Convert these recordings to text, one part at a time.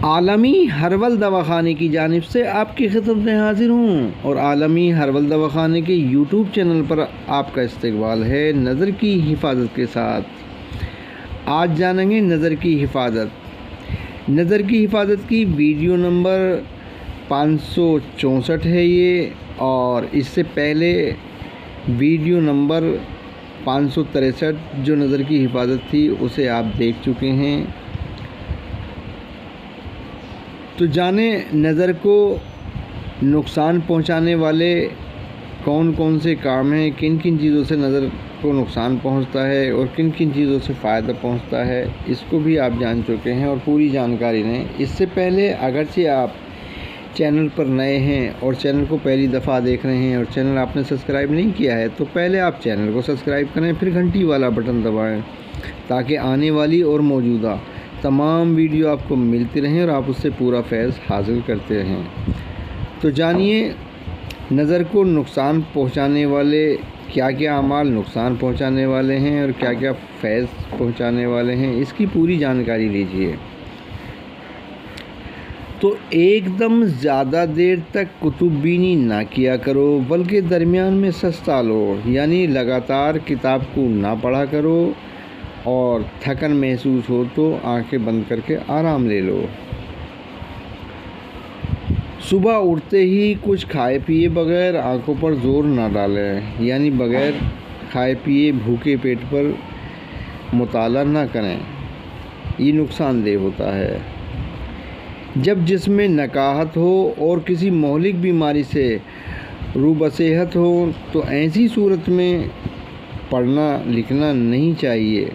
عالمی ہرول دواخانے کی جانب سے آپ کی خدمت میں حاضر ہوں اور عالمی ہرول دواخانے کے یوٹیوب چینل پر آپ کا استقبال ہے نظر کی حفاظت کے ساتھ۔ آج جانیں گے نظر کی حفاظت۔ نظر کی حفاظت کی ویڈیو نمبر 564 ہے یہ، اور اس سے پہلے ویڈیو نمبر 563 جو نظر کی حفاظت تھی اسے آپ دیکھ چکے ہیں۔ تو جانیں نظر کو نقصان پہنچانے والے کون کون سے کام ہیں، کن کن چیزوں سے نظر کو نقصان پہنچتا ہے اور کن کن چیزوں سے فائدہ پہنچتا ہے، اس کو بھی آپ جان چکے ہیں اور پوری جانکاری لیں۔ اس سے پہلے اگرچہ آپ چینل پر نئے ہیں اور چینل کو پہلی دفعہ دیکھ رہے ہیں اور چینل آپ نے سبسکرائب نہیں کیا ہے تو پہلے آپ چینل کو سبسکرائب کریں، پھر گھنٹی والا بٹن دبائیں تاکہ آنے والی اور موجودہ تمام ویڈیو آپ کو ملتی رہیں اور آپ اس سے پورا فیض حاصل کرتے رہیں۔ تو جانیے نظر کو نقصان پہنچانے والے کیا کیا اعمال نقصان پہنچانے والے ہیں اور کیا کیا فیض پہنچانے والے ہیں، اس کی پوری جانکاری لیجیے۔ تو ایک دم زیادہ دیر تک کتب بینی نہ کیا کرو، بلکہ درمیان میں سستا لو، یعنی لگاتار کتاب کو نہ پڑھا کرو، اور تھکن محسوس ہو تو آنکھیں بند کر کے آرام لے لو۔ صبح اٹھتے ہی کچھ کھائے پیے بغیر آنکھوں پر زور نہ ڈالیں، یعنی بغیر کھائے پیے بھوکے پیٹ پر مطالعہ نہ کریں، یہ نقصان دہ ہوتا ہے۔ جب جسم میں نکاہت ہو اور کسی مہلک بیماری سے روبصیحت ہو تو ایسی صورت میں پڑھنا لکھنا نہیں چاہیے،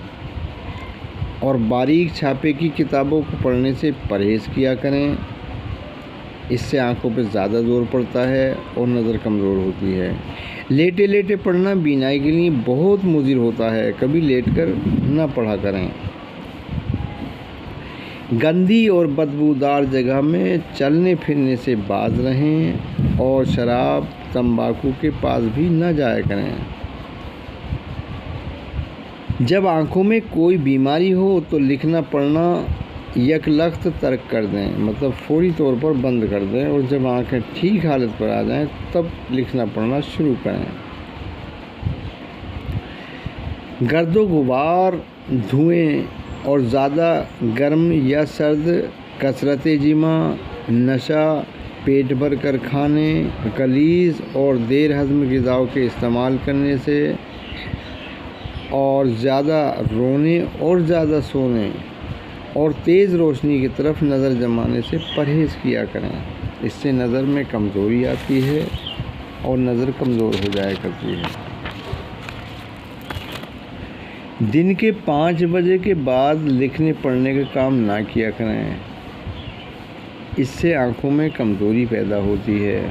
اور باریک چھاپے کی کتابوں کو پڑھنے سے پرہیز کیا کریں، اس سے آنکھوں پہ زیادہ زور پڑتا ہے اور نظر کمزور ہوتی ہے۔ لیٹے لیٹے پڑھنا بینائی کے لیے بہت مضر ہوتا ہے، کبھی لیٹ کر نہ پڑھا کریں۔ گندی اور بدبودار جگہ میں چلنے پھرنے سے باز رہیں اور شراب تمباکو کے پاس بھی نہ جایا کریں۔ جب آنکھوں میں کوئی بیماری ہو تو لکھنا پڑھنا یک لخت ترک کر دیں، مطلب فوری طور پر بند کر دیں، اور جب آنکھیں ٹھیک حالت پر آ جائیں تب لکھنا پڑھنا شروع کریں۔ گرد و غبار، دھوئیں اور زیادہ گرم یا سرد، کثرت جماع، نشہ، پیٹ بھر کر کھانے، غلیظ اور دیر ہضم غذاؤں کے استعمال کرنے سے، اور زیادہ رونے اور زیادہ سونے اور تیز روشنی کی طرف نظر جمانے سے پرہیز کیا کریں۔ اس سے نظر میں کمزوری آتی ہے اور نظر کمزور ہو جایا کرتی ہے۔ دن کے 5 بجے کے بعد لکھنے پڑھنے کا کام نہ کیا کریں، اس سے آنکھوں میں کمزوری پیدا ہوتی ہے۔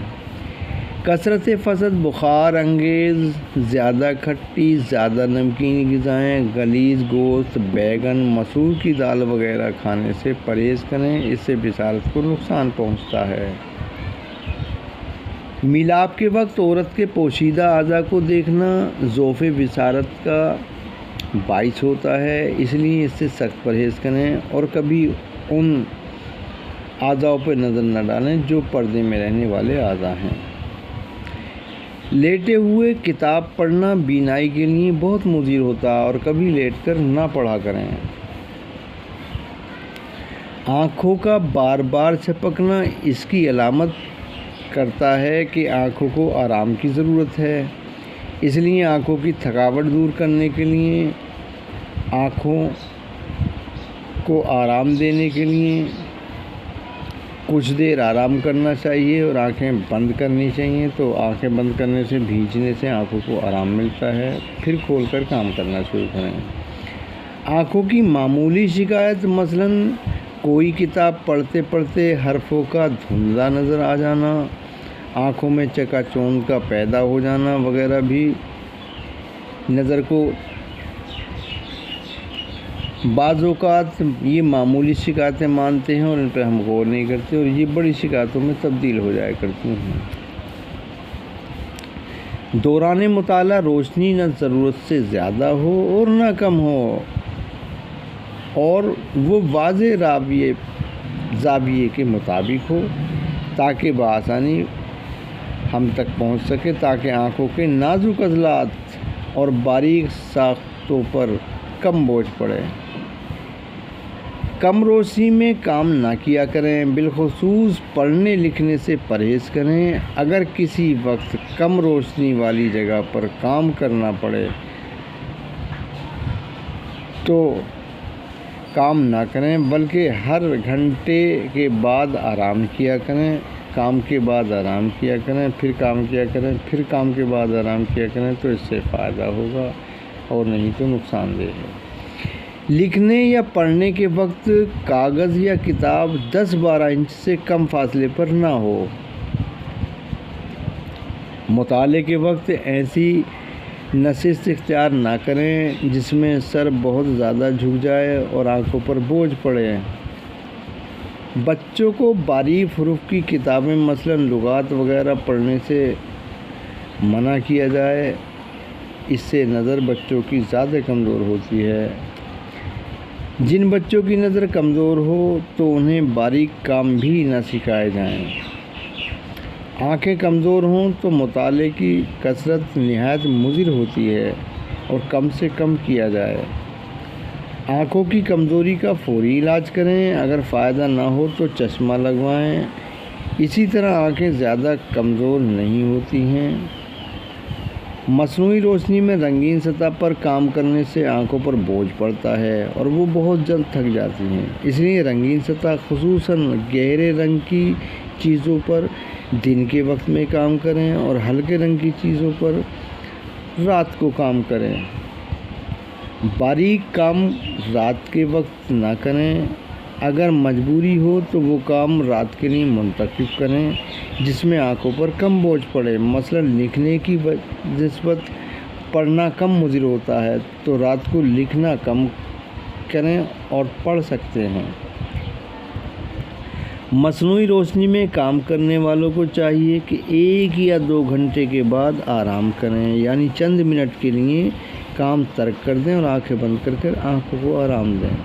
کثرت فسد بخار انگیز، زیادہ کھٹی، زیادہ نمکین غذائیں، غلیظ گوشت، بیگن، مسور کی دال وغیرہ کھانے سے پرہیز کریں، اس سے بصارت کو نقصان پہنچتا ہے۔ میلاب کے وقت عورت کے پوشیدہ اعضاء کو دیکھنا ضعف بصارت کا باعث ہوتا ہے، اس لیے اس سے سخت پرہیز کریں اور کبھی ان اعضاء پر نظر نہ ڈالیں جو پردے میں رہنے والے اعضاء ہیں۔ لیٹے ہوئے کتاب پڑھنا بینائی کے لیے بہت مضر ہوتا ہے اور کبھی لیٹ کر نہ پڑھا کریں۔ آنکھوں کا بار بار جھپکنا اس کی علامت کرتا ہے کہ آنکھوں کو آرام کی ضرورت ہے، اس لیے آنکھوں کی تھکاوٹ دور کرنے کے لیے، آنکھوں کو آرام دینے کے لیے کچھ دیر آرام کرنا چاہیے اور آنکھیں بند کرنی چاہیے۔ تو آنکھیں بند کرنے سے بھیجنے سے آنکھوں کو آرام ملتا ہے، پھر کھول کر کام کرنا شروع کریں۔ آنکھوں کی معمولی شکایت مثلاً کوئی کتاب پڑھتے پڑھتے حرفوں کا دھندلا نظر آ جانا، آنکھوں میں چکا چوند کا پیدا ہو جانا وغیرہ بھی نظر کو بعض اوقات یہ معمولی شکایتیں مانتے ہیں اور ان پہ ہم غور نہیں کرتے اور یہ بڑی شکایتوں میں تبدیل ہو جایا کرتی ہیں۔ دوران مطالعہ روشنی نہ ضرورت سے زیادہ ہو اور نہ کم ہو، اور وہ واضح راویے زاویے کے مطابق ہو تاکہ بآسانی ہم تک پہنچ سکے، تاکہ آنکھوں کے نازک عضلات اور باریک ساختوں پر کم بوجھ پڑے۔ کم روشنی میں کام نہ کیا کریں، بالخصوص پڑھنے لکھنے سے پرہیز کریں۔ اگر کسی وقت کم روشنی والی جگہ پر کام کرنا پڑے تو کام نہ کریں، بلکہ ہر گھنٹے کے بعد آرام کیا کریں۔ کام کے بعد آرام کیا کریں، پھر کام کیا کریں، پھر کام کے بعد آرام کیا کریں، تو اس سے فائدہ ہوگا اور نہیں تو نقصان دہ ہے۔ لکھنے یا پڑھنے کے وقت کاغذ یا کتاب 10-12 انچ سے کم فاصلے پر نہ ہو۔ مطالعے کے وقت ایسی نشست اختیار نہ کریں جس میں سر بہت زیادہ جھک جائے اور آنکھوں پر بوجھ پڑے۔ بچوں کو باریک حروف کی کتابیں مثلاً لغات وغیرہ پڑھنے سے منع کیا جائے، اس سے نظر بچوں کی زیادہ کمزور ہوتی ہے۔ جن بچوں کی نظر کمزور ہو تو انہیں باریک کام بھی نہ سکھائے جائیں۔ آنکھیں کمزور ہوں تو مطالعے کی کثرت نہایت مضر ہوتی ہے اور کم سے کم کیا جائے۔ آنکھوں کی کمزوری کا فوری علاج کریں، اگر فائدہ نہ ہو تو چشمہ لگوائیں۔ اسی طرح آنکھیں زیادہ کمزور نہیں ہوتی ہیں۔ مصنوعی روشنی میں رنگین سطح پر کام کرنے سے آنکھوں پر بوجھ پڑتا ہے اور وہ بہت جلد تھک جاتی ہیں، اس لیے رنگین سطح خصوصاً گہرے رنگ کی چیزوں پر دن کے وقت میں کام کریں اور ہلکے رنگ کی چیزوں پر رات کو کام کریں۔ باریک کام رات کے وقت نہ کریں، اگر مجبوری ہو تو وہ کام رات کے لیے منتخب کریں جس میں آنکھوں پر کم بوجھ پڑے۔ مثلاً لکھنے کی نسبت پڑھنا کم مضر ہوتا ہے تو رات کو لکھنا کم کریں اور پڑھ سکتے ہیں۔ مصنوعی روشنی میں کام کرنے والوں کو چاہیے کہ 1 یا 2 گھنٹے کے بعد آرام کریں، یعنی چند منٹ کے لیے کام ترک کر دیں اور آنکھیں بند کر آنکھوں کو آرام دیں۔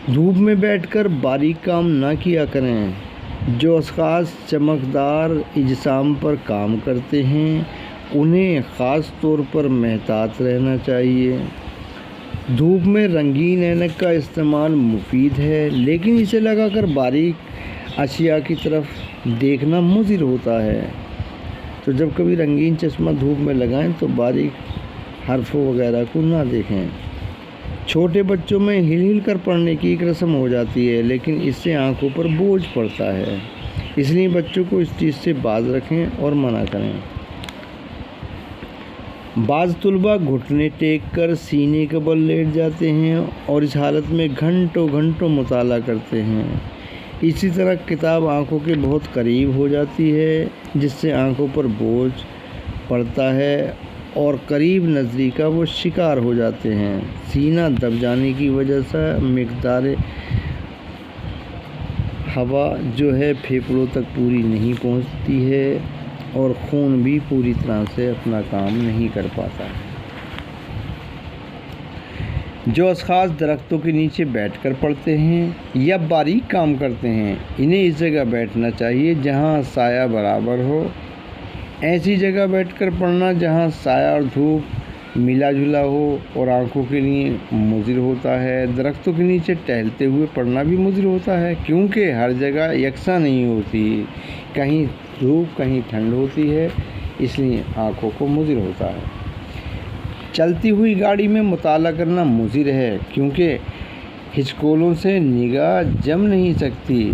دھوپ میں بیٹھ کر باریک کام نہ کیا کریں۔ جو اشخاص چمکدار اجسام پر کام کرتے ہیں انہیں خاص طور پر محتاط رہنا چاہیے۔ دھوپ میں رنگین اینک کا استعمال مفید ہے، لیکن اسے لگا کر باریک اشیاء کی طرف دیکھنا مضر ہوتا ہے، تو جب کبھی رنگین چشمہ دھوپ میں لگائیں تو باریک حرفوں وغیرہ کو نہ دیکھیں۔ چھوٹے بچوں میں ہل ہل کر پڑھنے کی ایک رسم ہو جاتی ہے، لیکن اس سے آنکھوں پر بوجھ پڑتا ہے، اس لیے بچوں کو اس چیز سے باز رکھیں اور منع کریں۔ بعض طلباء گھٹنے ٹیک کر سینے کے بل لیٹ جاتے ہیں اور اس حالت میں گھنٹوں گھنٹوں مطالعہ کرتے ہیں۔ اسی طرح کتاب آنکھوں کے بہت قریب ہو جاتی ہے، جس سے آنکھوں پر بوجھ پڑتا ہے اور قریب نظری کا وہ شکار ہو جاتے ہیں۔ سینہ دب جانے کی وجہ سے مقدار ہوا جو ہے پھیپھڑوں تک پوری نہیں پہنچتی ہے اور خون بھی پوری طرح سے اپنا کام نہیں کر پاتا ہے۔ جو اشخاص درختوں کے نیچے بیٹھ کر پڑھتے ہیں یا باریک کام کرتے ہیں انہیں اس جگہ بیٹھنا چاہیے جہاں سایہ برابر ہو۔ ایسی جگہ بیٹھ کر پڑھنا جہاں سایہ اور دھوپ ملا جلا ہو اور آنکھوں کے لیے مضر ہوتا ہے۔ درختوں کے نیچے ٹہلتے ہوئے پڑھنا بھی مضر ہوتا ہے کیونکہ ہر جگہ یکساں نہیں ہوتی، کہیں دھوپ کہیں ٹھنڈ ہوتی ہے، اس لیے آنکھوں کو مضر ہوتا ہے۔ چلتی ہوئی گاڑی میں مطالعہ کرنا مضر ہے کیونکہ ہچکولوں سے نگاہ جم نہیں سکتی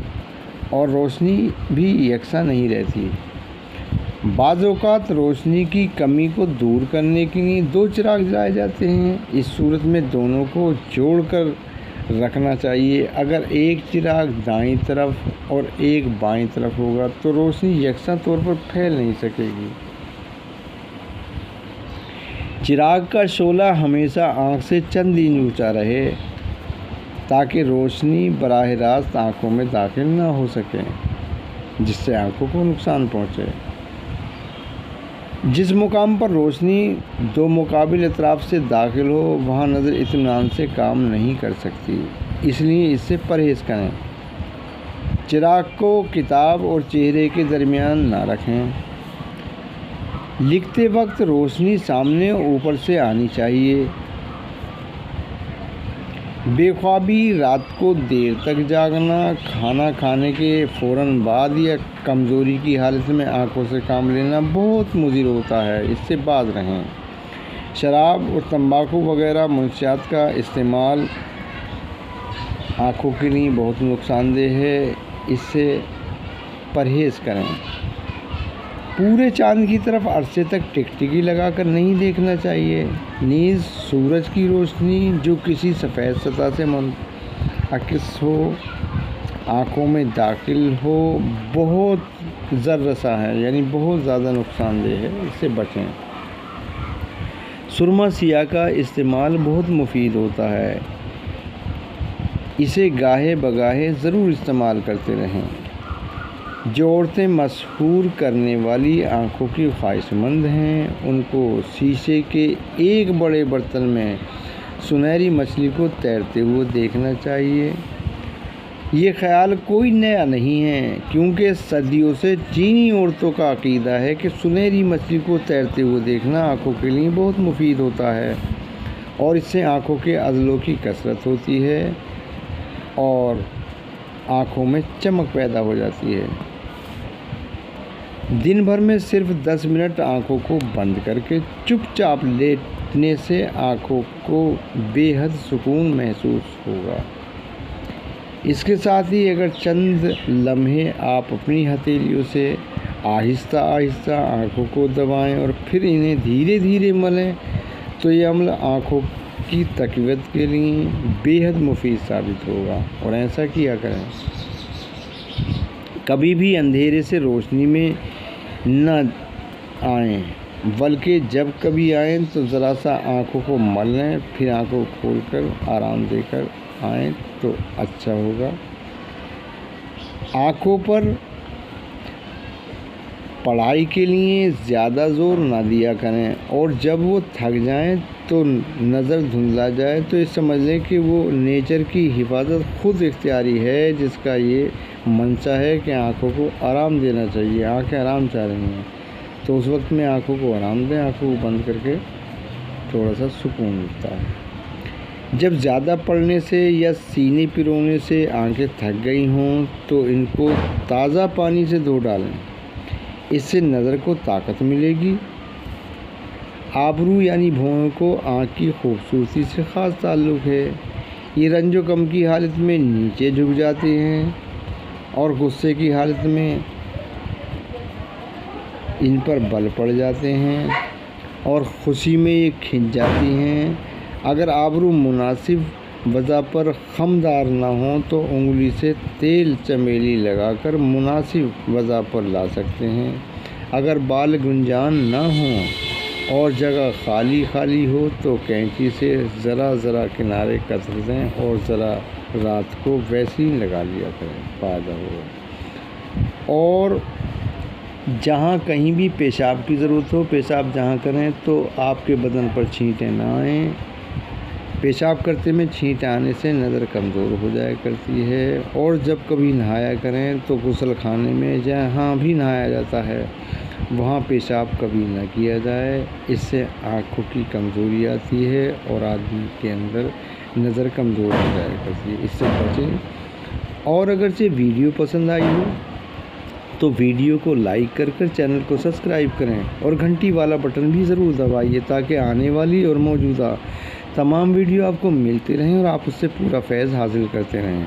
اور روشنی بھی یکساں نہیں رہتی۔ بعض اوقات روشنی کی کمی کو دور کرنے کے لیے 2 چراغ جلائے جاتے ہیں، اس صورت میں دونوں کو جوڑ کر رکھنا چاہیے۔ اگر ایک چراغ دائیں طرف اور ایک بائیں طرف ہوگا تو روشنی یکساں طور پر پھیل نہیں سکے گی۔ چراغ کا شعلہ ہمیشہ آنکھ سے چند انچ اونچا رہے تاکہ روشنی براہ راست آنکھوں میں داخل نہ ہو سکے جس سے آنکھوں کو نقصان پہنچے۔ جس مقام پر روشنی 2 مقابل اطراف سے داخل ہو وہاں نظر اطمینان سے کام نہیں کر سکتی، اس لیے اس سے پرہیز کریں۔ چراغ کو کتاب اور چہرے کے درمیان نہ رکھیں۔ لکھتے وقت روشنی سامنے اوپر سے آنی چاہیے۔ بے خوابی، رات کو دیر تک جاگنا، کھانا کھانے کے فوراً بعد یا کمزوری کی حالت میں آنکھوں سے کام لینا بہت مضر ہوتا ہے، اس سے باز رہیں۔ شراب اور تمباکو وغیرہ منشیات کا استعمال آنکھوں کے لیے بہت نقصان دہ ہے، اس سے پرہیز کریں۔ پورے چاند کی طرف عرصے تک ٹکٹکی لگا کر نہیں دیکھنا چاہیے۔ نیز سورج کی روشنی جو کسی سفید سطح سے منعکس ہو، آنکھوں میں داخل ہو، بہت ضر رساں ہے، یعنی بہت زیادہ نقصان دہ ہے، اس سے بچیں۔ سرما سیاہ کا استعمال بہت مفید ہوتا ہے، اسے گاہے بگاہے ضرور استعمال کرتے رہیں۔ جو عورتیں مسحور کرنے والی آنکھوں کی خواہش مند ہیں، ان کو شیشے کے ایک بڑے برتن میں سنہری مچھلی کو تیرتے ہوئے دیکھنا چاہیے۔ یہ خیال کوئی نیا نہیں ہے، کیونکہ صدیوں سے چینی عورتوں کا عقیدہ ہے کہ سنہری مچھلی کو تیرتے ہوئے دیکھنا آنکھوں کے لیے بہت مفید ہوتا ہے، اور اس سے آنکھوں کے عضلوں کی کثرت ہوتی ہے اور آنکھوں میں چمک پیدا ہو جاتی ہے۔ دن بھر میں صرف 10 منٹ آنکھوں کو بند کر کے چپ چاپ لیٹنے سے آنکھوں کو بے حد سکون محسوس ہوگا۔ اس کے ساتھ ہی اگر چند لمحے آپ اپنی ہتھیلیوں سے آہستہ آہستہ آنکھوں کو دبائیں اور پھر انہیں دھیرے دھیرے ملیں تو یہ عمل آنکھوں کی تقویت کے لیے بے حد مفید ثابت ہوگا، اور ایسا کیا کریں۔ کبھی بھی اندھیرے سے روشنی میں نہ آئیں، بلکہ جب کبھی آئیں تو ذرا سا آنکھوں کو مل لیں، پھر آنکھوں کھول کر آرام دے کر آئیں تو اچھا ہوگا۔ آنکھوں پر پڑھائی کے لیے زیادہ زور نہ دیا کریں، اور جب وہ تھک جائیں تو نظر دھندلا جائے تو یہ سمجھ لیں کہ وہ نیچر کی حفاظت خود اختیاری ہے، جس کا یہ منشا ہے کہ آنکھوں کو آرام دینا چاہیے۔ آنکھیں آرام چاہ رہی ہیں تو اس وقت میں آنکھوں کو آرام دیں، آنکھوں کو بند کر کے تھوڑا سا سکون ملتا ہے۔ جب زیادہ پڑھنے سے یا سینے پرونے سے آنکھیں تھک گئی ہوں تو ان کو تازہ پانی سے دھو ڈالیں، اس سے نظر کو طاقت ملے گی۔ آبرو یعنی بھویں کو آنکھ کی خوبصورتی سے خاص تعلق ہے۔ یہ رنج و غم کی حالت میں نیچے جھک جاتے ہیں اور غصے کی حالت میں ان پر بل پڑ جاتے ہیں، اور خوشی میں یہ کھنچ جاتی ہیں۔ اگر آبرو مناسب وضع پر خمدار نہ ہوں تو انگلی سے تیل چمیلی لگا کر مناسب وضع پر لا سکتے ہیں۔ اگر بال گنجان نہ ہوں اور جگہ خالی خالی ہو تو کینچی سے ذرا ذرا کنارے کتر دیں اور ذرا رات کو ویسے ہی لگا لیا کریں، فائدہ ہوگا۔ اور جہاں کہیں بھی پیشاب کی ضرورت ہو، پیشاب جہاں کریں تو آپ کے بدن پر چھینٹیں نہ آئیں۔ پیشاب کرتے میں چھینٹیں آنے سے نظر کمزور ہو جایا کرتی ہے۔ اور جب کبھی نہایا کریں تو غسل خانے میں جہاں بھی نہایا جاتا ہے وہاں پیشاب کبھی نہ کیا جائے، اس سے آنکھوں کی کمزوری آتی ہے اور آدمی کے اندر نظر کمزور ہو جایا کرتی ہے، اس سے بچیں۔ اور اگرچہ ویڈیو پسند آئی ہو تو ویڈیو کو لائک کر کر چینل کو سبسکرائب کریں اور گھنٹی والا بٹن بھی ضرور دبائیے تاکہ آنے والی اور موجودہ تمام ویڈیو آپ کو ملتے رہیں اور آپ اس سے پورا فیض حاصل کرتے رہیں۔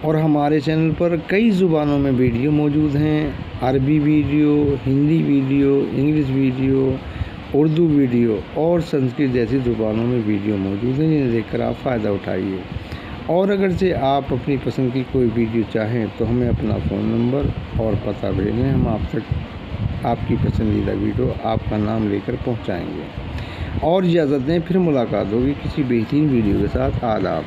اور ہمارے چینل پر کئی زبانوں میں ویڈیو موجود ہیں، عربی video, Hindi video, English video, Urdu video اور سنسکرت جیسی زبانوں میں ویڈیو موجود ہیں، جنہیں دیکھ کر آپ فائدہ اٹھائیے۔ اور اگرچہ آپ اپنی پسند کی کوئی ویڈیو چاہیں تو ہمیں اپنا فون نمبر اور پتہ بھیجیں، ہم آپ تک آپ کی پسندیدہ ویڈیو آپ کا نام لے کر پہنچائیں گے۔ اور اجازت دیں، پھر ملاقات ہوگی کسی بہترین ویڈیو کے ساتھ۔ آداب۔